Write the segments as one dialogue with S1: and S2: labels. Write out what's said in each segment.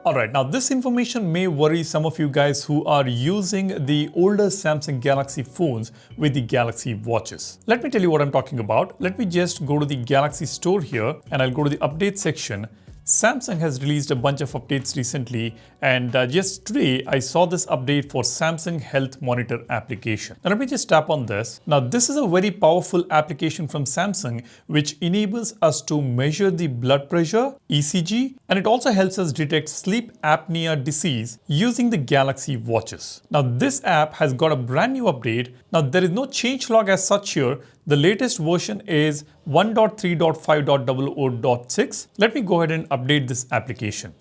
S1: Alright, now this information may worry some of you guys who are using the older Samsung Galaxy phones with the Galaxy watches. Let me tell you what I'm talking about. Let me just go to the Galaxy store here and I'll go to the update section. Samsung has released a bunch of updates recently, and just today I saw this update for Samsung Health Monitor application. Now let me just tap on this. Now this is a very powerful application from Samsung which enables us to measure the blood pressure, ECG, and it also helps us detect sleep apnea disease using the Galaxy watches. Now this app has got a brand new update. Now there is no changelog as such here. The latest version is 1.3.5.00.6. Let me go ahead and update this application.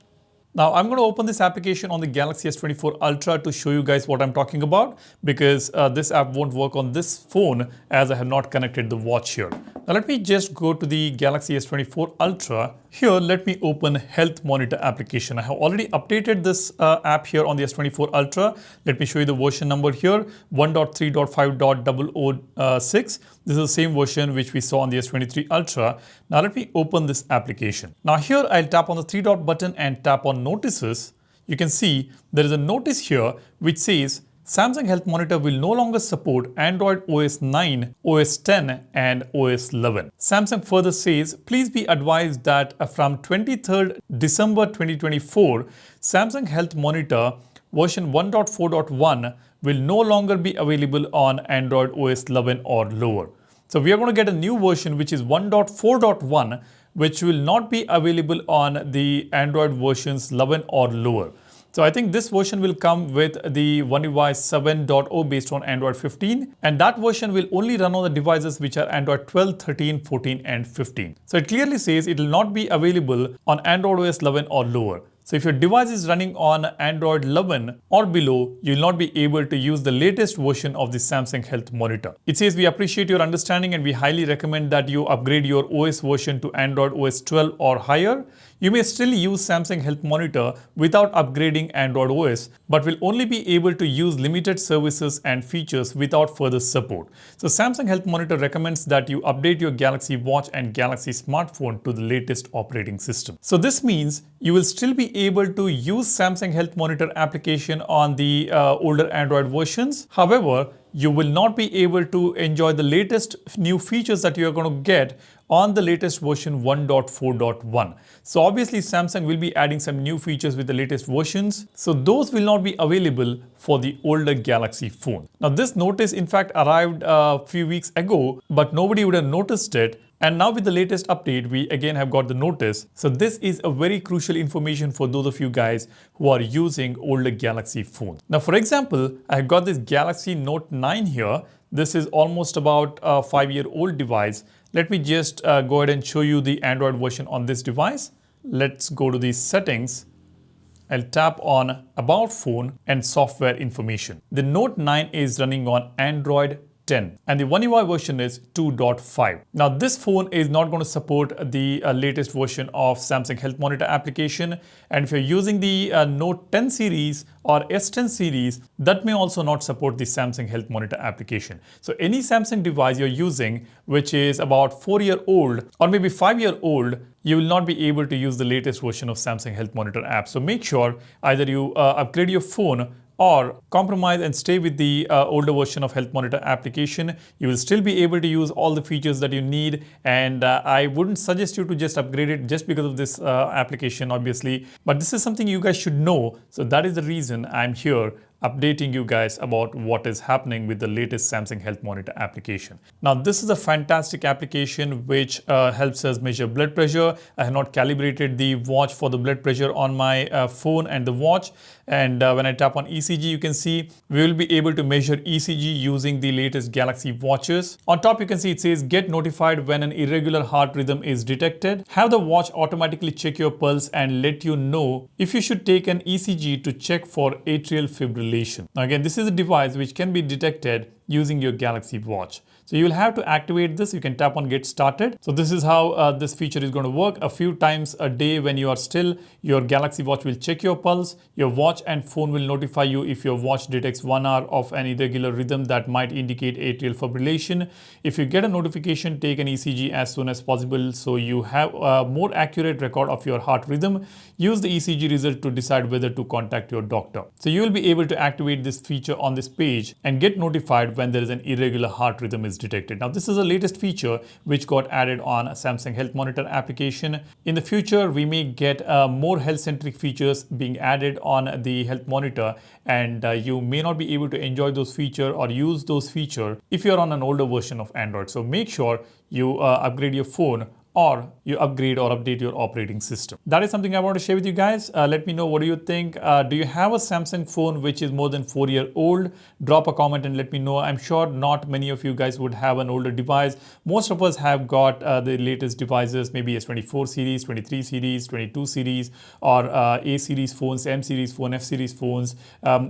S1: Now I'm going to open this application on the Galaxy S24 Ultra to show you guys what I'm talking about, because this app won't work on this phone as I have not connected the watch here. Now let me just go to the Galaxy S24 Ultra. Here let me open Health Monitor application. I have already updated this app here on the S24 Ultra. Let me show you the version number here, 1.3.5.006. This is the same version which we saw on the S23 Ultra. Now let me open this application. Now here I'll tap on the three dot button and tap on notices. You can see there is a notice here which says Samsung Health Monitor will no longer support Android OS 9, OS 10 and OS 11. Samsung further says, please be advised that from 23rd December 2024, Samsung Health Monitor version 1.4.1 will no longer be available on Android OS 11 or lower. So we are going to get a new version which is 1.4.1, which will not be available on the Android versions 11 or lower. So I think this version will come with the One UI 7.0 based on Android 15, and that version will only run on the devices which are Android 12, 13, 14 and 15. So it clearly says it will not be available on Android OS 11 or lower. So if your device is running on Android 11 or below, you will not be able to use the latest version of the Samsung Health Monitor. It says, we appreciate your understanding and we highly recommend that you upgrade your OS version to Android OS 12 or higher. You may still use Samsung Health Monitor without upgrading Android OS, but will only be able to use limited services and features without further support. So Samsung Health Monitor recommends that you update your Galaxy Watch and Galaxy smartphone to the latest operating system. So this means you will still be able to use Samsung Health Monitor application on the older Android versions. However, you will not be able to enjoy the latest new features that you are going to get on the latest version 1.4.1. So obviously Samsung will be adding some new features with the latest versions. So those will not be available for the older Galaxy phone. Now this notice in fact arrived a few weeks ago, but nobody would have noticed it. And now with the latest update, we again have got the notice. So this is a very crucial information for those of you guys who are using older Galaxy phones. Now, for example, I got this Galaxy Note 9 here. This is almost about a 5-year-old device. Let me just go ahead and show you the Android version on this device. Let's go to the settings. I'll tap on About Phone and Software Information. The Note 9 is running on Android 10 and the One UI version is 2.5. Now this phone is not going to support the latest version of Samsung Health Monitor application, and if you're using the Note 10 series or S10 series, that may also not support the Samsung Health Monitor application. So any Samsung device you're using which is about 4-year-old or maybe 5-year-old, you will not be able to use the latest version of Samsung Health Monitor app. So make sure either you upgrade your phone or compromise and stay with the older version of Health Monitor application. You will still be able to use all the features that you need, and I wouldn't suggest you to just upgrade it just because of this application obviously, but this is something you guys should know. So that is the reason I'm here updating you guys about what is happening with the latest Samsung Health Monitor application. Now this is a fantastic application which helps us measure blood pressure. I have not calibrated the watch for the blood pressure on my phone and the watch, and when I tap on ECG, you can see we will be able to measure ECG using the latest Galaxy watches. On top you can see it says get notified when an irregular heart rhythm is detected. Have the watch automatically check your pulse and let you know if you should take an ECG to check for atrial fibrillation. Now again, this is a device which can be detected using your Galaxy Watch. So you will have to activate this. You can tap on get started. So this is how this feature is going to work. A few times a day when you are still, your Galaxy Watch will check your pulse. Your watch and phone will notify you if your watch detects 1 hour of an irregular rhythm that might indicate atrial fibrillation. If you get a notification, take an ECG as soon as possible so you have a more accurate record of your heart rhythm. Use the ECG result to decide whether to contact your doctor. So you will be able to activate this feature on this page and get notified when there is an irregular heart rhythm is detected. Now this is the latest feature which got added on a Samsung Health Monitor application. In the future, we may get more health-centric features being added on the Health Monitor, and you may not be able to enjoy those features or use those features if you're on an older version of Android. So make sure you upgrade your phone, or you upgrade or update your operating system. That is something I want to share with you guys. Let me know, what do you think? Do you have a Samsung phone which is more than 4-year old? Drop a comment and let me know. I'm sure not many of you guys would have an older device. Most of us have got the latest devices, maybe S24 series, 23 series, 22 series, or A series phones, M series phone, F series phones.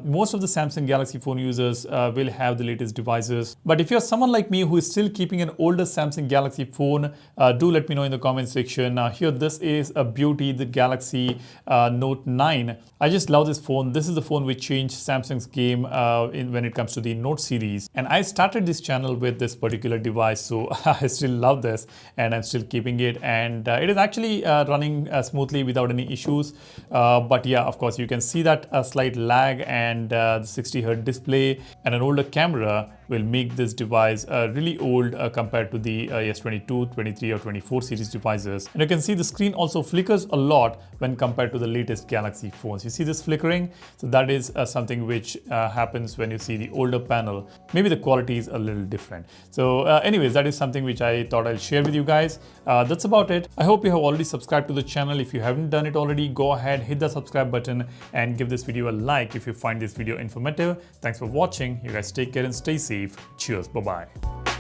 S1: Most of the Samsung Galaxy phone users will have the latest devices. But if you're someone like me who is still keeping an older Samsung Galaxy phone, do let me know in the comment section. Now here, this is a beauty, the Galaxy Note 9. I just love this phone. This is the phone which changed Samsung's game when it comes to the Note series. And I started this channel with this particular device, so I still love this and I'm still keeping it. And it is actually running smoothly without any issues. But yeah, of course, you can see that a slight lag, and the 60Hz display and an older camera will make this device really old compared to the S22, 23 or 24 series devices. And you can see the screen also flickers a lot when compared to the latest Galaxy phones. You see this flickering? So that is something which happens when you see the older panel. Maybe the quality is a little different. So anyways, that is something which I thought I'll share with you guys. That's about it. I hope you have already subscribed to the channel. If you haven't done it already, go ahead, hit the subscribe button and give this video a like if you find this video informative. Thanks for watching. You guys take care and stay safe. Cheers. Bye-bye.